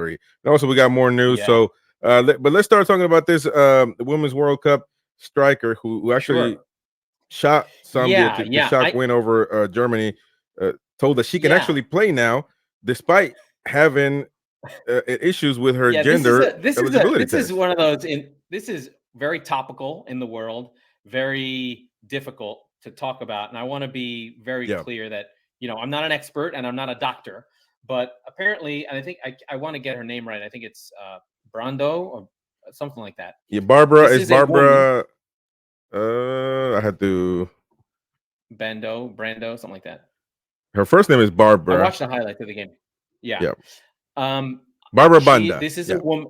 agree. And also, we got more news. Yeah, So, but let's start talking about this Women's World Cup striker who actually sure. shot Zambia Yeah, to yeah, shock I win over Germany. Told that she can yeah. actually play now, despite having issues with her Yeah, gender eligibility this is test. one of those in this is very topical in the world, very difficult to talk about. And I want to be very Yeah, clear that, I'm not an expert and I'm not a doctor, but apparently, and I think I want to get her name right. I think it's Brando or something like that. yeah. Barbara This is is a woman, Barbara. I had to. Brando, something like that. Her first name is I Barbara. watched the highlights of the game. Yeah. Yeah, Um Barbara Banda. this is a Yeah, woman,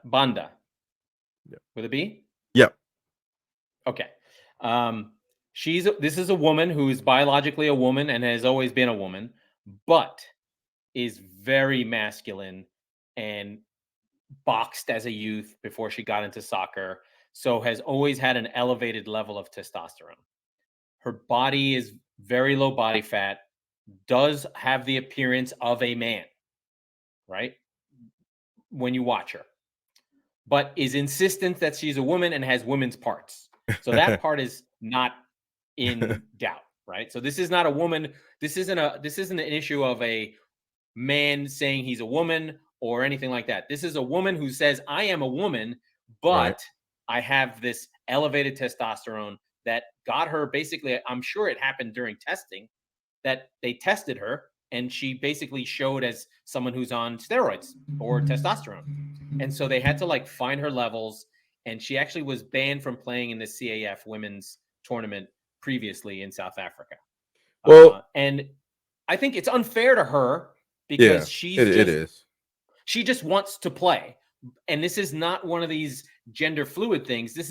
Banda yeah, with a B. yeah. Okay. Um, this is a woman who is biologically a woman and has always been a woman, but is very masculine and boxed as a youth before she got into soccer. So has always had an elevated level of testosterone. Her body is very low body fat, does have the appearance of a man, right? When you watch her, but is insistent that she's a woman and has women's parts. So that part is not in doubt, right? So this is not a woman. This isn't an issue of a man saying he's a woman or anything like that. This is a woman who says, I am a woman, Right. but I have this elevated testosterone that got her basically, I'm sure it happened during testing, that they tested her and she basically showed as someone who's on steroids or testosterone. And so they had to like find her levels. And she actually was banned from playing in the CAF women's tournament previously in South Africa. Well, And I think it's unfair to her yeah, because it is. she just wants to play. And this is not one of these gender fluid things. This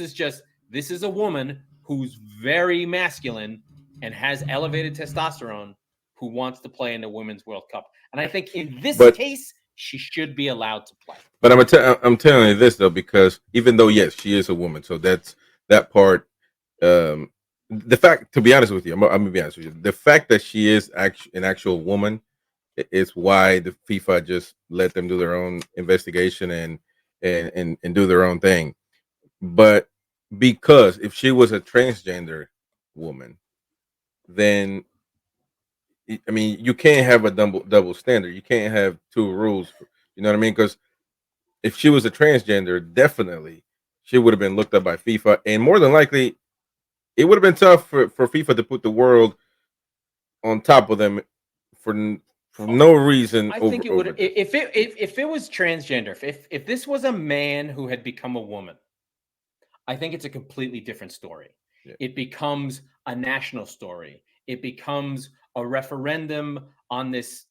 is a woman who's very masculine and has elevated testosterone who wants to play in the Women's World Cup. And I think in this But case, she should be allowed to play. I'm telling you this though, because even though yes, she is a woman, so that's that part. The fact, to be honest with you, I'm gonna be honest with you. The fact that she is an actual woman is why the FIFA just let them do their own investigation and do their own thing. But because if she was a transgender woman, then I mean you can't have a double standard. You can't have two rules. You know what I mean? Because if she was a transgender, definitely she would have been looked up by FIFA, and more than likely, it would have been tough for FIFA to put the world on top of them for for no reason I over think it over would this. if it was transgender, if this was a man who had become a woman, I think it's a completely different story. Yeah, It becomes a national story. It becomes a referendum on this,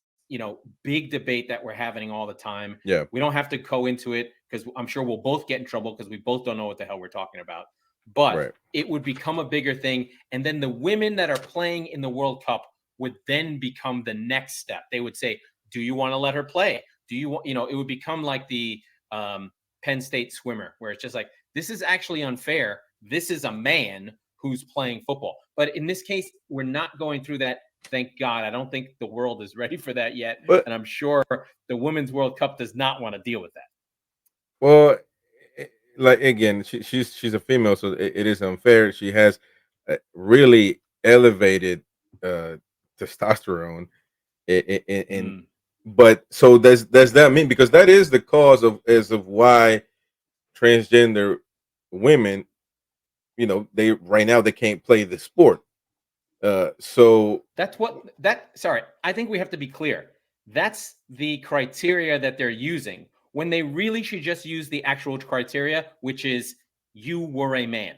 big debate that we're having all the time. yeah, We don't have to go into it because I'm sure we'll both get in trouble because we both don't know what the hell we're talking about. But right. it would become a bigger thing. And then the women that are playing in the World Cup would then become the next step. They would say, do you want to let her play? Do you want, it would become like the Penn State swimmer, where it's just like, this is actually unfair. This is a man who's playing football. But in this case, we're not going through that. Thank God. I don't think the world is ready for that yet. But And I'm sure the Women's World Cup does not want to deal with that. well, like again, she's a female, so it is unfair. She has really elevated uh, testosterone, and Mm. but so does that mean, because that is the cause of as of why transgender women, they right now they can't play the sport. So Sorry, I think we have to be clear. That's the criteria that they're using when they really should just use the actual criteria, which is you were a man.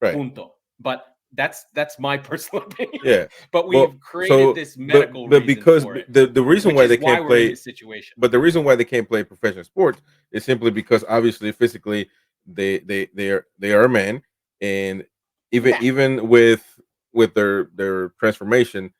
right, Punto. But that's my personal opinion. yeah. But Well, we've created so this medical but reason because for it, the reason which why is they why can't we're in play, this situation. but the reason why they can't play professional sports is simply because obviously physically they are a man, and even Yeah. even with their transformation,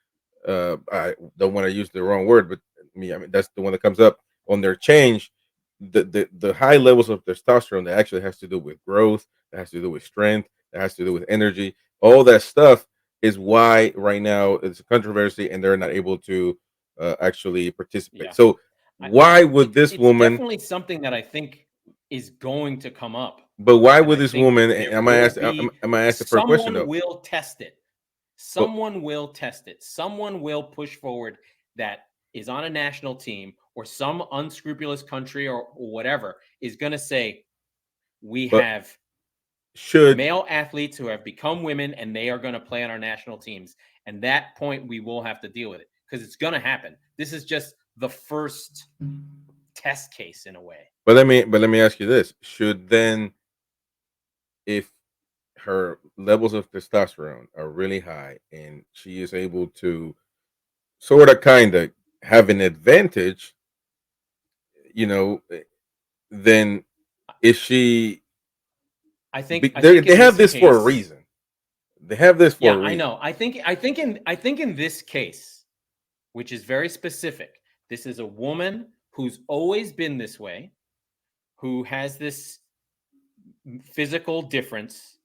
I don't want to use the wrong word, but I mean that's the one that comes up on their change. The high levels of testosterone that actually has to do with growth, that has to do with strength, that has to do with energy. All that stuff is why right now it's a controversy, and they're not able to actually participate. Yeah. So why would this It's woman? definitely something that I think is going to come up, But why and would I this think woman? there Am I will asked? be Am I asking for a question someone though? will test it. But Someone will test it. Someone will push forward that is on a national team, or some unscrupulous country or whatever is going to say, we but have should male athletes who have become women and they are going to play on our national teams. And that point, we will have to deal with it because it's going to happen. This is just the first test case in a way. but let me ask you this: should then, if her levels of testosterone are really high and she is able to sort of kind of have an advantage, you know, then is she? I They think they in have this this for a case, reason. They have this for a yeah, I reason. know. I think in this case, which is very specific, this is a woman who's always been this way, who has this physical difference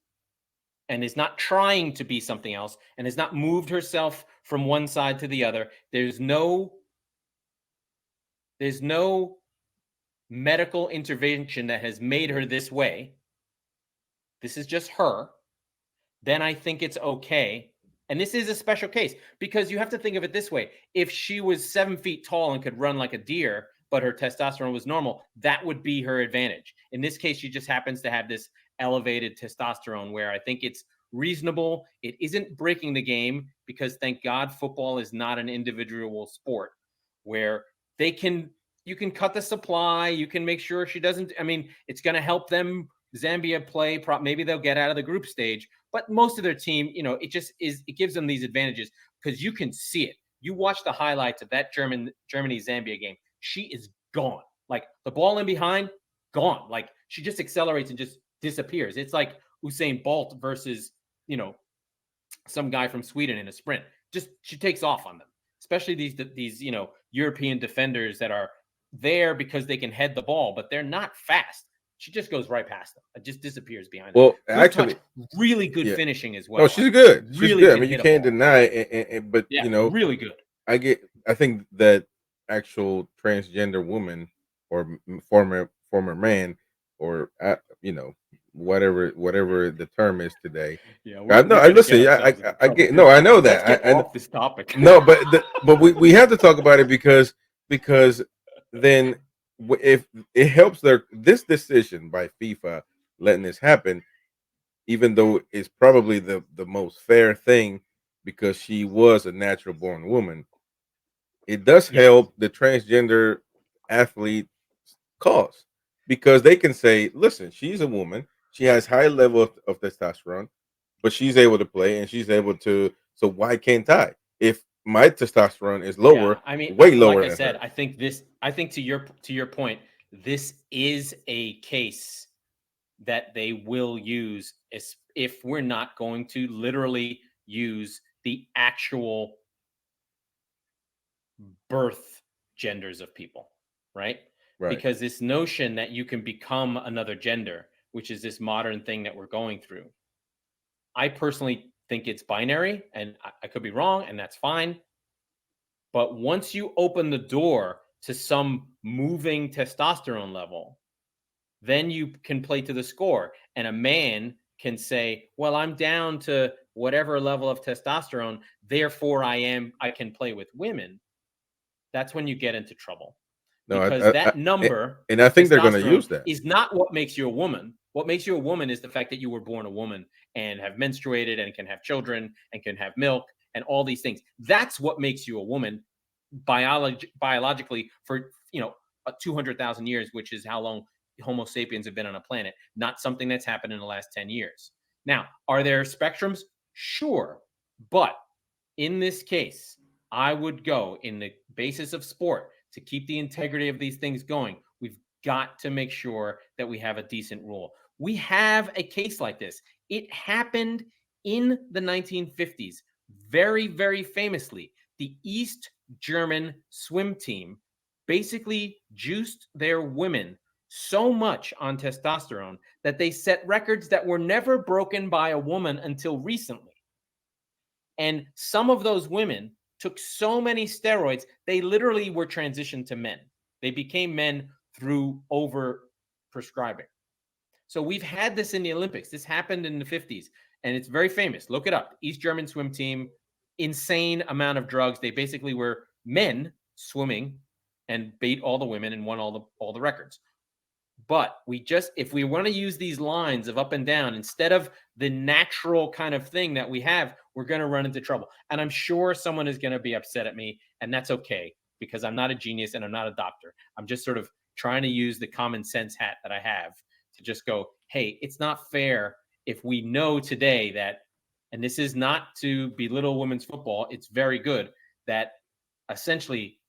and is not trying to be something else and has not moved herself from one side to the other. There's no medical intervention that has made her this way. This is just her. Then I think it's okay. And this is a special case because you have to think of it this way. If she was 7 feet tall and could run like a deer, but her testosterone was normal, that would be her advantage. In this case, she just happens to have this elevated testosterone where I think it's reasonable. It isn't breaking the game because thank God football is not an individual sport where they can, you can cut the supply. You can make sure she doesn't, I mean, it's going to help them. Zambia play, maybe they'll get out of the group stage, but most of their team, you know, it just is, it gives them these advantages because you can see it. You watch the highlights of that Germany Zambia game. She is gone. Like the ball in behind, gone. Like she just accelerates and just disappears. It's like Usain Bolt versus, you know, some guy from Sweden in a sprint. Just she takes off on them, especially these you know, European defenders that are there because they can head the ball, but they're not fast. She just goes right past them. It just disappears behind them. Well, Good touch, actually, really good yeah. finishing as No, well. she's Like good. She's really good. I can mean, you hit a can't ball. deny but Yeah, you know, really good. I think that actual transgender woman or former man or you know, whatever the term is today. Yeah, I know. we're I gonna get listen. ourselves into I trouble get. No, here. I know Let's that. get I off this topic. no, but we have to talk about it because then if it helps their this decision by FIFA letting this happen, even though it's probably the most fair thing because she was a natural born woman, it does Yes. help the transgender athlete cause because they can say, listen, she's a woman, she has high level of testosterone, but she's able to play and she's able to. So why can't I? If my testosterone is Yeah, lower, I mean, way like lower I than said, hers. I think to your point, this is a case that they will use if we're not going to literally use the actual birth genders of people, right? Right. Because this notion that you can become another gender, which is this modern thing that we're going through, I personally think it's binary, and I could be wrong, and that's fine. But once you open the door to some moving testosterone level, then you can play to the score. And a man can say, well, I'm down to whatever level of testosterone, therefore I can play with women. That's when you get into trouble No, because that a- number and I of think they're going to testosterone use that. is not what makes you a woman. What makes you a woman is the fact that you were born a woman and have menstruated and can have children and can have milk and all these things. That's what makes you a woman biologically for, you know, 200,000 years, which is how long Homo sapiens have been on a planet, not something that's happened in the last 10 years. Now, are there spectrums? Sure. But in this case, I would go in the basis of sport to keep the integrity of these things going. We've got to make sure that we have a decent rule. We have a case like this. It happened in the 1950s, very, very famously. The East German swim team basically juiced their women so much on testosterone that they set records that were never broken by a woman until recently. And some of those women took so many steroids, they literally were transitioned to men. They became men through over prescribing. So we've had this in the Olympics. This happened in the 50s, and it's very famous. Look it up. East German swim team, insane amount of drugs. They basically were men swimming and beat all the women and won all the records. But if we want to use these lines of up and down instead of the natural kind of thing that we have, we're going to run into trouble. And I'm sure someone is going to be upset at me, and that's okay, because I'm not a genius and I'm not a doctor. I'm just sort of trying to use the common sense hat that I have to just go, hey, it's not fair if we know today that, and this is not to belittle women's football, it's very good, that essentially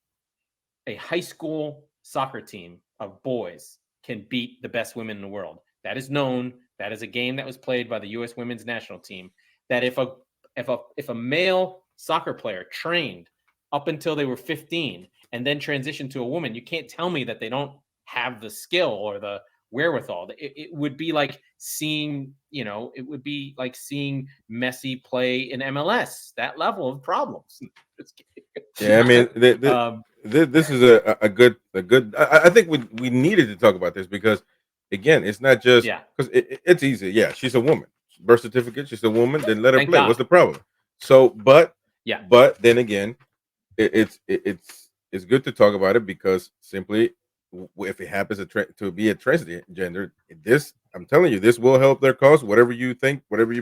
a high school soccer team of boys can beat the best women in the world. That is known. That is a game that was played by the U.S. women's national team. That if a male soccer player trained up until they were 15 and then transitioned to a woman, you can't tell me that they don't have the skill or the wherewithal. It would be like seeing, it would be like seeing Messi play in MLS. That level of problems. Yeah, I mean, this is a good. I think we needed to talk about this because, again, it's not just Yeah. because it's easy. Yeah, she's a woman. Birth certificate. She's a woman. Then let her Thank play. God. What's the problem? So, Yeah. but then again, it's good to talk about it because simply if it happens to be a transgender, this I'm telling you, this will help their cause. Whatever you think, whatever you